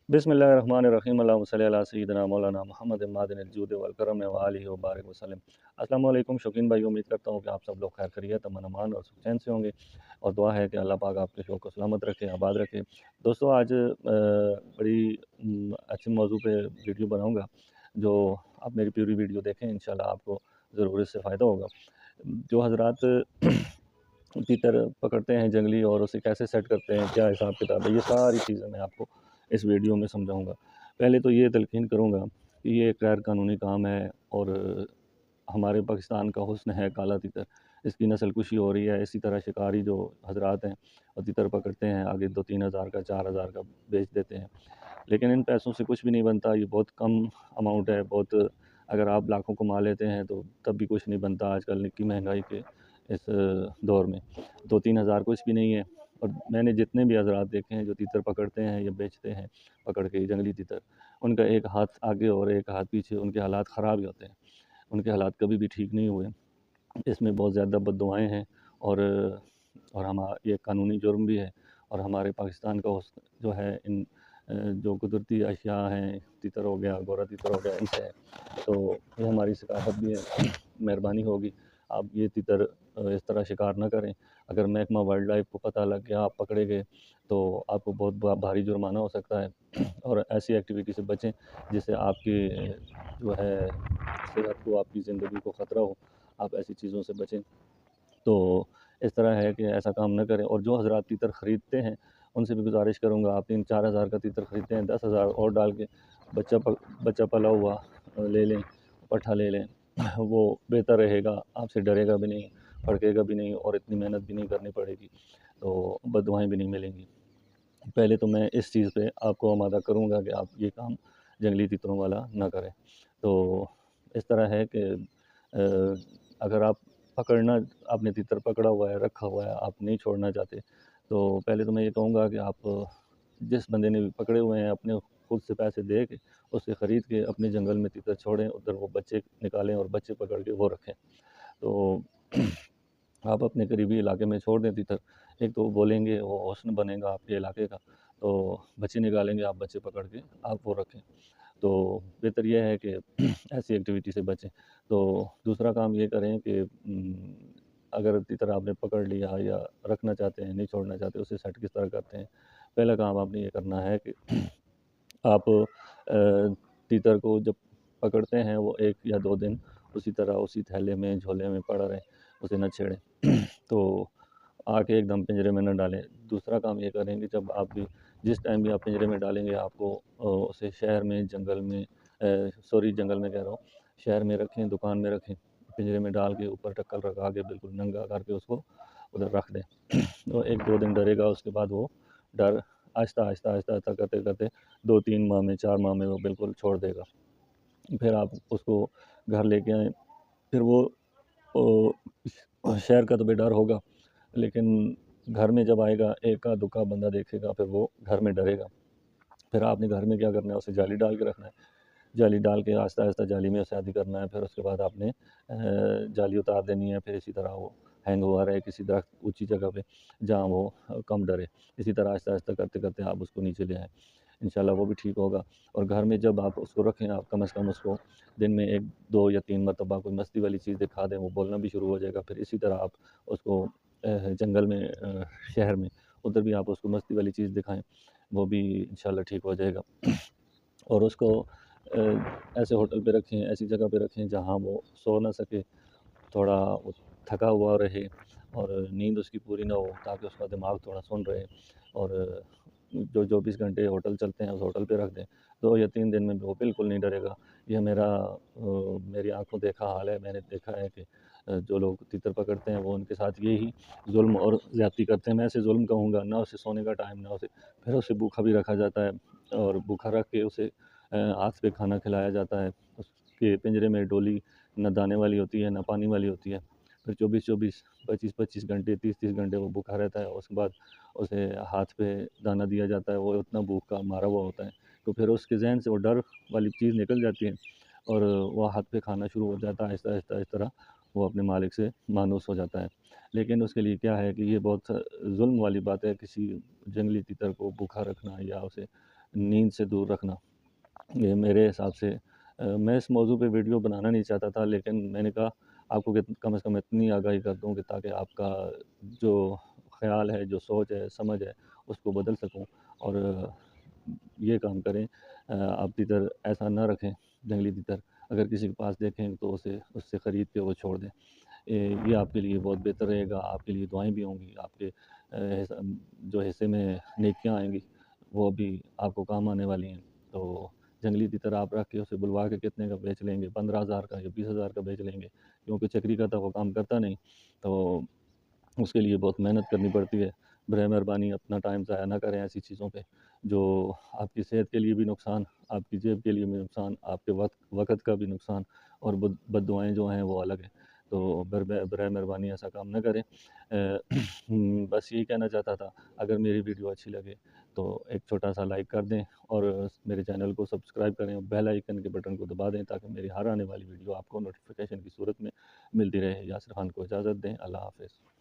बिस्मिल्लाहिर्रहमानिर्रहीम अल्लाहुम्मा सल्लि अला सय्यिदिना मौलाना मुहम्मद मादिन अल-जूद वल करम व आलिहि व बारिक वसल्लम। अस्सलाम वालेकुम शौकीन भाई, उम्मीद करता हूँ कि आप सब लोग खैर खैरियत, अमन अमान और सुख चैन से होंगे और दुआ है कि अल्लाह पाक आपके शौक को सलामत रखे, आबाद रखे। दोस्तों, आज बड़ी अच्छे मौजू पे वीडियो बनाऊँगा, जो आप मेरी पूरी वीडियो देखें, इंशाल्लाह आपको ज़रूर इससे फ़ायदा होगा। जो हज़रात तीतर पकड़ते हैं जंगली और उसे कैसे सेट करते हैं, क्या हिसाब किताब है, ये सारी चीज़ें मैं आपको इस वीडियो में समझाऊंगा। पहले तो ये तलकीन करूंगा कि ये एक गैर कानूनी काम है और हमारे पाकिस्तान का हुस्न है काला तीतर। इसकी नस्ल कुशी हो रही है। इसी तरह शिकारी जो हजरात हैं और तीतर पकड़ते हैं, आगे 2-3 हज़ार का 4 हज़ार का बेच देते हैं, लेकिन इन पैसों से कुछ भी नहीं बनता। ये बहुत कम अमाउंट है, बहुत। अगर आप लाखों कमा लेते हैं तो तब भी कुछ नहीं बनता आजकल की महंगाई के इस दौर में। 2-3 हज़ार कुछ भी नहीं है। और मैंने जितने भी हज़रात देखे हैं जो तीतर पकड़ते हैं या बेचते हैं पकड़ के जंगली तीतर, उनका एक हाथ आगे और एक हाथ पीछे, उनके हालात ख़राब ही होते हैं। उनके हालात कभी भी ठीक नहीं हुए। इसमें बहुत ज़्यादा बद्दुआएँ हैं और ये कानूनी जुर्म भी है। और हमारे पाकिस्तान का जो है इन जो कुदरती अशिया हैं, तीतर हो गया, गोरा तीतर हो गया, इनसे है। तो ये हमारी सकाफत भी है। मेहरबानी होगी आप ये तीतर इस तरह शिकार ना करें। अगर महकमा वाइल्ड लाइफ को पता लग गया, आप पकड़े गए, तो आपको बहुत भारी जुर्माना हो सकता है। और ऐसी एक्टिविटी से बचें जिससे आपकी जो है सेहत को, आपकी ज़िंदगी को ख़तरा हो। आप ऐसी चीज़ों से बचें। तो इस तरह है कि ऐसा काम ना करें। और जो हज़रात तीतर ख़रीदते हैं उनसे भी गुजारिश करूँगा, आप 3-4 हज़ार का तीतर ख़रीदते हैं, 10 हज़ार और डाल के बच्चा पला हुआ ले लें, पट्ठा ले लें। वो बेहतर रहेगा, आपसे डरेगा भी नहीं, भड़केगा भी नहीं और इतनी मेहनत भी नहीं करनी पड़ेगी, तो बददुआएँ भी नहीं मिलेंगी। पहले तो मैं इस चीज़ पे आपको आमादा करूँगा कि आप ये काम जंगली तीतरों वाला ना करें। तो इस तरह है कि अगर आप पकड़ना आपने तीतर पकड़ा हुआ है, रखा हुआ है, आप नहीं छोड़ना चाहते, तो पहले तो मैं ये कहूँगा कि आप जिस बंदे ने भी पकड़े हुए हैं, अपने खुद से पैसे दे के उससे ख़रीद के अपने जंगल में तीतर छोड़ें, उधर वो बच्चे निकालें और बच्चे पकड़ के वो रखें। तो आप अपने करीबी इलाके में छोड़ दें तीतर। एक तो बोलेंगे, वो हुस्न बनेगा आपके इलाके का, तो बच्चे निकालेंगे, आप बच्चे पकड़ के आप वो रखें। तो बेहतर ये है कि ऐसी एक्टिविटी से बचें। तो दूसरा काम ये करें कि अगर तीतर आपने पकड़ लिया या रखना चाहते हैं, नहीं छोड़ना चाहते, उसे सेट किस तरह करते हैं। पहला काम आपने ये करना है कि आप तीतर को जब पकड़ते हैं वो 1 या 2 दिन उसी तरह उसी थैले में, झोले में पड़ा रहे, उसे ना छेड़ें। तो आके एकदम पिंजरे में ना डालें। दूसरा काम ये करें कि जब आप भी जिस टाइम भी आप पिंजरे में डालेंगे, आपको उसे शहर में, जंगल में सॉरी जंगल में कह रहा हूँ, शहर में रखें, दुकान में रखें। पिंजरे में डाल के ऊपर टक्कल लगा के बिल्कुल नंगा करके उसको उधर रख दें। तो 1-2 दिन डरेगा, उसके बाद वो डर आहिस्ता करते-करते 2-3 माह में, 4 माह में वो बिल्कुल छोड़ देगा। फिर आप उसको घर लेके आएँ। फिर वो ओ, शहर का तो बेडर होगा, लेकिन घर में जब आएगा, एका दुक्का बंदा देखेगा, फिर वो घर में डरेगा। फिर आपने घर में क्या करना है, उसे जाली डाल के रखना है। जाली डाल के आहिस्ता-आहिस्ता जाली में शादी करना है। फिर उसके बाद आपने जाली उतार देनी है। फिर इसी तरह वो हैंग हुआ रहे किसी दरख्त ऊँची जगह पे, जहाँ वो कम डरे। इसी तरह आहिस्ता-आहिस्ता करते-करते आप उसको नीचे ले आएँ। इंशाल्लाह वो भी ठीक होगा। और घर में जब आप उसको रखें, आप कम से कम उसको दिन में 1, 2 या 3 मरतबा कोई मस्ती वाली चीज़ दिखा दें, वो बोलना भी शुरू हो जाएगा। फिर इसी तरह आप उसको जंगल में शहर में, उधर भी आप उसको मस्ती वाली चीज़ दिखाएँ, वो भी इंशाल्लाह ठीक हो जाएगा। और उसको ऐसे होटल पे रखें, ऐसी जगह पे रखें जहाँ वो सो ना सके, थोड़ा वो थका हुआ रहे और नींद उसकी पूरी ना हो, ताकि उसका दिमाग थोड़ा सुन रहे। और जो 24 घंटे होटल चलते हैं उस होटल पे रख दें। 2 या 3 दिन में वो बिल्कुल नहीं डरेगा। ये मेरी आँखों देखा हाल है। मैंने देखा है कि जो लोग तीतर पकड़ते हैं वो उनके साथ यही जुल्म और ज़्यादती करते हैं। मैं इसे जुल्म कहूँगा, ना उसे सोने का टाइम, ना उसे फिर उसे भूखा भी रखा जाता है और भूखा रख के उसे हाथ पे खाना खिलाया जाता है। उसके पिंजरे में डोली ना दाने वाली होती है, ना पानी वाली होती है। फिर 24-24, 25-25 घंटे, 30-30 घंटे वो भूखा रहता है। उसके बाद उसे हाथ पे दाना दिया जाता है। वो इतना भूखा मारा हुआ होता है, तो फिर उसके ज़हन से वो डर वाली चीज़ निकल जाती है और वो हाथ पे खाना शुरू हो जाता है। आहिस्ता-आहिस्ता इस तरह वो अपने मालिक से मानूस हो जाता है। लेकिन उसके लिए क्या है कि ये बहुत ज़ुल्म वाली बात है, किसी जंगली तीतर को भूखा रखना या उसे نیند سے دور رکھنا، یہ میرے حساب سے میں اس موضوع پہ ویڈیو بنانا نہیں چاہتا تھا، لیکن میں نے کہا آپ کو کم از کم اتنی آگاہی کر دوں کہ تاکہ آپ کا جو خیال ہے، جو سوچ ہے، سمجھ ہے، اس کو بدل سکوں اور یہ کام کریں۔ آپ تیتر ایسا نہ رکھیں، جنگلی تیتر اگر کسی کے پاس دیکھیں تو اس سے خرید کے وہ چھوڑ دیں۔ یہ آپ کے لیے بہت بہتر رہے گا، آپ کے لیے دعائیں بھی ہوں گی، آپ کے جو حصے میں نیکیاں آئیں گی وہ بھی آپ کو کام آنے والی ہیں۔ تو جنگلی تیتر آپ رکھ کے اسے بلوا کے کتنے کا بیچ لیں گے، 15,000 کا یا 20,000 کا بیچ لیں گے، کیونکہ چکری کا تو وہ کام کرتا نہیں، تو اس کے لیے بہت محنت کرنی پڑتی ہے۔ برائے مہربانی اپنا ٹائم ضائع نہ کریں ایسی چیزوں پہ جو آپ کی صحت کے لیے بھی نقصان، آپ کی جیب کے لیے بھی نقصان، آپ کے وقت کا بھی نقصان، اور بد دعائیں جو ہیں وہ الگ ہیں۔ تو برائے مہربانی ایسا کام نہ کریں۔ بس یہی کہنا چاہتا تھا۔ اگر میری ویڈیو اچھی لگے تو ایک چھوٹا سا لائک کر دیں اور میرے چینل کو سبسکرائب کریں اور بیل آئیکن کے بٹن کو دبا دیں تاکہ میری ہر آنے والی ویڈیو آپ کو نوٹیفیکیشن کی صورت میں ملتی رہے۔ یاسر خان کو اجازت دیں۔ اللہ حافظ۔